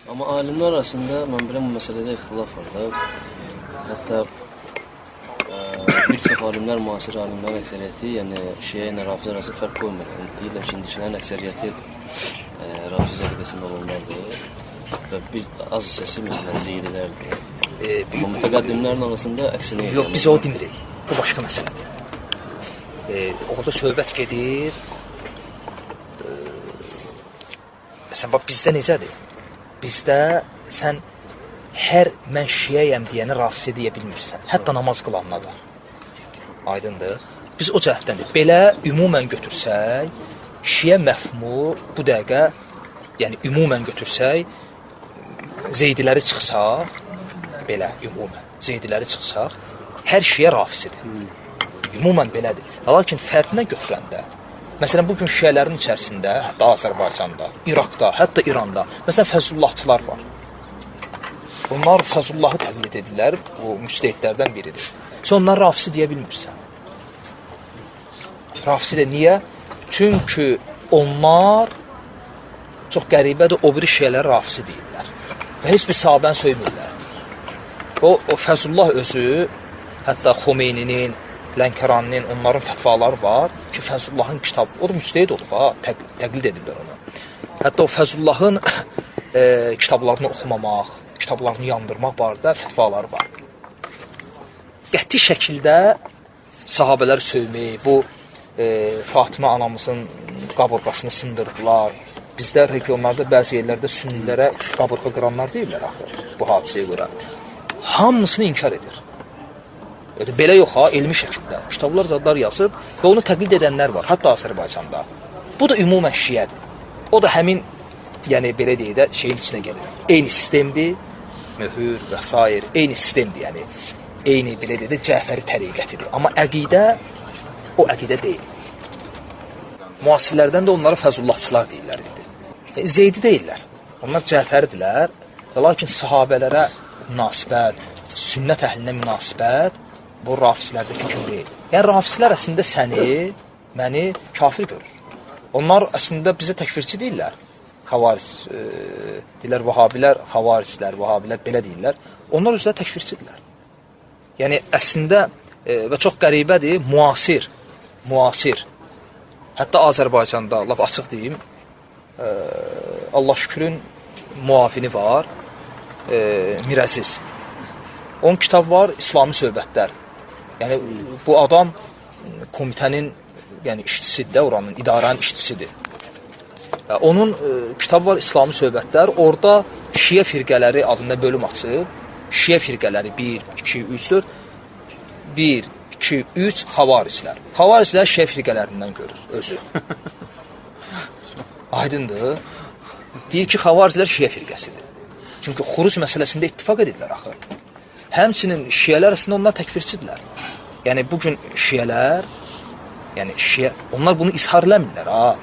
Amma alimlər arasında mən bilən bu məsələdə ixtilaf var da. Hətta bir çox alimlər, müasir alimlərin əksəriyyəti, yəni Şiə ilə Rafizə arası fərq qoymur. Yəni, deyirlər ki, indikilərin əksəriyyəti Rafizə əqidəsində olanlardır və bir az hissəsi, məsələn, Zeydilərdir. Amma mütəqəddimlərin arasında əksinə yox, biz o demirik. Bu başqa məsələdir. Orada söhbət gedir. Məsələn, bax, bizdə necədir? Bizdə sən hər mən şiəyəm deyəni Rafizə deyə bilmirsən. Hətta namaz qılanla da. Aydındır. Biz o cəhətdəndir. Belə ümumən götürsək, şiə məfhumu bu dəqiqə, yəni ümumən götürsək, Zeydiləri çıxsaq, belə ümumən Zeydiləri çıxsaq, hər şiə Rafizədir. Ümumən belədir. Lakin fərdinə götürəndə, məsələn, bugün şiələrin içərisində, hətta Azərbaycanda, İraqda, hətta İranda, məsələn, Fəzullahçılar var. Onlar Fəzullahı təqlid edirlər, bu müctəhidlərdən biridir. Sən onları Rafisi deyə bilmirsən. Rafisi də niyə? Çünki onlar çox qəribədir, o biri şeyləri Rafisi deyirlər. Və heç bir sahabəni söymirlər. O Fəzullah özü, hətta Xomeyninin, Lənkəraninin, onların fətvaları var ki, Fəzullahın kitabı, o da müctəhid olub, təqlid edirlər onu. Hətta o Fəzullahın kitablarını oxumamaq, kitablarını yandırmaq barədə fətvaları var. Qəti şəkildə sahabələr söymək, bu Fatimə anamızın qaburğasını sındırdılar. Bizdə regionlarda, bəzi yerlərdə sünnilərə qaburğa qıranlar deyirlər axı, bu hadisəyə görə. Hamısını inkar edir. Belə yox ha, elmi şəkildə. Kitablar zadlar yazıb və onu təqlid edənlər var, hətta Azərbaycanda. Bu da ümumən şiədir. O da həmin, yəni belə deyək də, şeyin içinə gəlir. Eyni sistemdir, möhür və s. Eyni sistemdir, yəni. Eyni, belə deyək də, Cəfəri təriqətidir. Amma əqidə, o əqidə deyil. Müasirlərdən də onlara Fəzullahçılar deyirlər idi. Zeydi deyirlər. Onlar Cəfəridirlər. Lakin sahabələrə münasibət, sünnət əhlinə münasibət bu Rafislərdəki kimi deyil. Yəni, Rafislər əslində səni, məni kafir görür. Onlar əslində bizə təkfirçi deyirlər. Xavaris, deyirlər, Vahabilər, Xavarislər, Vahabilər belə deyirlər. Onlar özləri təkfirçidirlər. Yəni, əslində, və çox qəribədir, müasir. Hətta Azərbaycanda, laf açıq deyim, Allah şükürün müavini var, Mirəziz. Onun kitab var, İslami söhbətlər. Yəni, bu adam komitənin, yəni işçisidir də, oranın, idarənin işçisidir. Onun kitab var, İslami söhbətlər. Orada şiə firqələri adında bölüm açıb. Şiə firqələri 1, 2, 3, 4. 1, 2, 3 Xavarislər. Xavarislər şiə firqələrindən görür, özü. Aydındır. Deyir ki, Xavarislər şiə firqəsidir. Çünki xuruc məsələsində ittifaq edirlər axı. Həmçinin şiələr arasında onlar təkfirçidirlər. Yəni, bugün şiələr, yəni şiə, onlar bunu ishar eləmirlər, ha.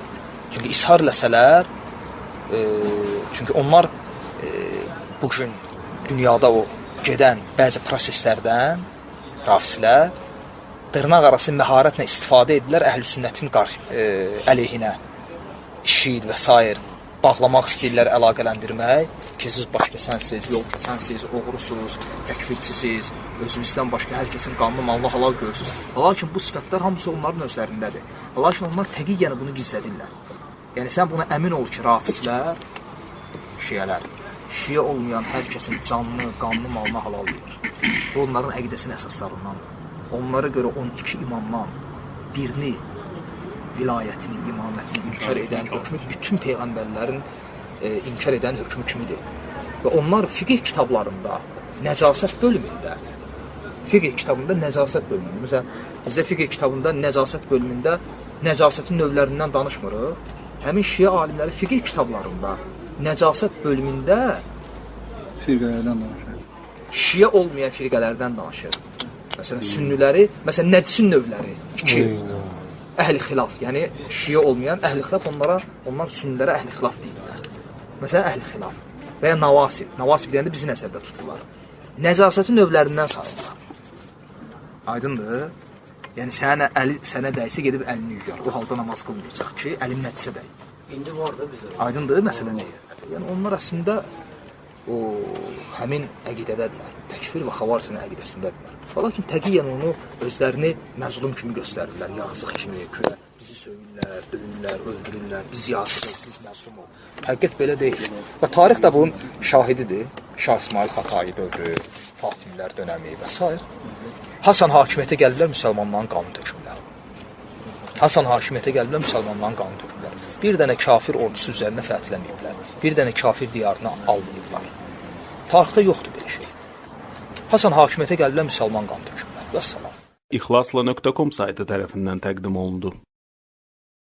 Çünki ishar eləsələr, çünki onlar bugün dünyada o gedən bəzi proseslərdən, Rafislər, dırnaq arası məharətlə istifadə edirlər əhl-i sünnətin əleyhinə, şiid və s. bağlamaq istəyirlər, əlaqələndirmək ki, siz başqa sənsiz, yol kəsənsiz, oğrusunuz, təkfirçisiz, özünüzdən başqa hər kəsin qanlı, mallı, halal görürsünüz. Lakin bu sifətlər hamısı onların özlərindədir. Lakin onlar təqiyyən bunu gizlədirlər. Yəni, sən buna əmin ol ki, Rafislər, şiələr, şiə olmayan hər kəsin canlı, qanlı, malını halal verir. Bu, onların əqidəsinin əsaslarındandır. Onlara görə 12 imamdan birini, vilayətini, imamətini inkar edən hökmü bütün peyğəmbərlərin inkar edən hökmü kimidir. Və onlar fiqh kitablarında, nəcasət bölümündə, məsələn, bizdə fiqh kitabında nəcasət bölümündə nəcasətin növlərindən danışmırıq. Həmin şiə alimləri fiqh kitablarında nəcasət bölümündə firqələrdən danışır. Şiə olmayan firqələrdən danışır. Məsələn, sünniləri, məsələn, nəcsin növləri 2. Əhl-i xilaf, yəni şiə olmayan əhl-i xilaf onlar sünnilərə əhl-i xilaf deyirlər. Məsələn, əhl-i xilaf və ya navasib. Navasib deyəndə bizi nəzərdə tuturlar. Nəcasətin növlərindən sayırlar. Aydındır? Yəni, sənə dəysə gedib əlini yuyar. O halda namaz qılmayacaq ki, əlin nəticə dəy. İndi var da bizə. Aydındır, məsələ neyir? Yəni, onlar əslində o həmin əqidədədirlər. Təkfir və xavaricin əqidəsindədirlər. Lakin təqiyyən onu özlərini məzlum kimi göstərirlər, yazıq kimi, güya bizi söyürlər, döyürlər, öldürürlər, biz yazığıq, biz məzlumuq. Həqiqət belə deyil. Və tarix də bunun şahididir. Şah İsmail Xatai dövrü, Fatimilər dönəmi və s. Hasan hakimiyyətə gəliblər, müsəlmanların qanı tökürlər. Hasan hakimiyyətə gəliblər, müsəlmanların qanı tökürlər. Bir dənə kafir ordusu üzərində fəthiləməyiblər. Bir dənə kafir diyarını almayıblar. Tarixdə yoxdur belə şey. Hasan hakimiyyətə gəliblər, müsəlman qanı tökürlər. Vəssalam. İxlasla.com saytı tərəfindən təqdim olundu.